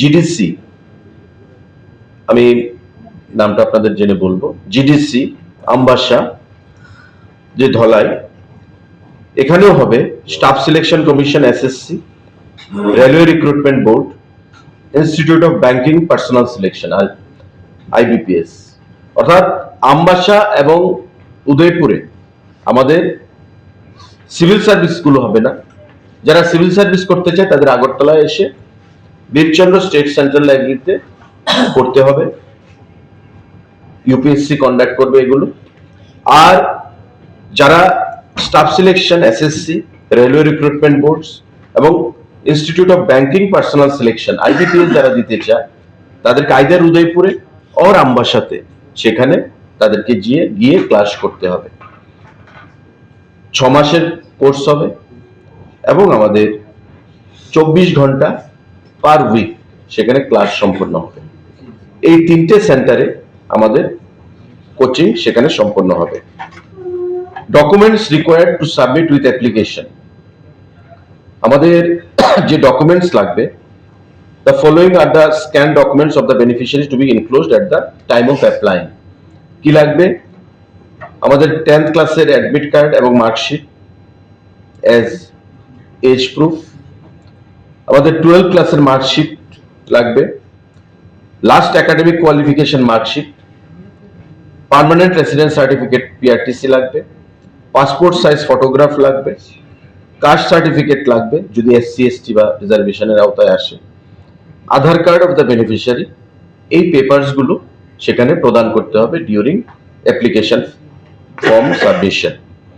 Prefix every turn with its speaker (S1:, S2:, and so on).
S1: GDC, আমি নামটা আপনাদের জেনে বলবো, জিডিসি আমবাসা যে ধলাই, এখানেও হবে staff selection commission SSC, railway recruitment board, institute of banking personnel selection IBPS. অর্থাৎ আমবাসা এবং উদয়পুরে আমাদের সিভিল সার্ভিসগুলো হবে না। যারা সিভিল সার্ভিস করতে চায় তাদের আগরতলায় এসে বীরচন্দ্র স্টেট সেন্ট্রাল লাইব্রেরিতে করতে হবে, ইউপিএসসি কন্ডাক্ট করবে এগুলো। আর যারা staff selection SSC, railway recruitment boards এবং institute of banking personnel selection IBPS যারা দিতে চায় তাদেরকে আইদার উদয়পুরে অর আমবাসাতে সেখানে তাদেরকে গিয়ে ক্লাস করতে হবে। 6 মাসের কোর্স হবে এবং আমাদের 24 ঘন্টা পার উইক সেখানে ক্লাস সম্পন্ন হবে। এই 3টে সেন্টারে আমাদের কোচিং সেখানে সম্পন্ন হবে। Documents required to submit with application, আমাদের যে ডকুমেন্টস লাগবে, the following are the scanned documents of the beneficiaries to be enclosed at the time of applying. কি লাগবে? আমাদের 10th ক্লাসের অ্যাডমিট কার্ড এবং মার্কশিট এজ এজ প্রুফ, আমাদের 12th ক্লাসের মার্কশিট লাগবে, last academic qualification marksheet, permanent residence certificate PRTC লাগবে, passport size photograph লাগবে, কাস্ট সার্টিফিকেট লাগবে যদি এসসি এসটি বা রিজার্ভেশনের আওতায় আসে, আধার কার্ড অফ দ্য বেনিফিশিয়ারি। এই পেপারসগুলো সেখানে প্রদান করতে হবে ডিউরিং অ্যাপ্লিকেশন ফর্ম সাবমিশন।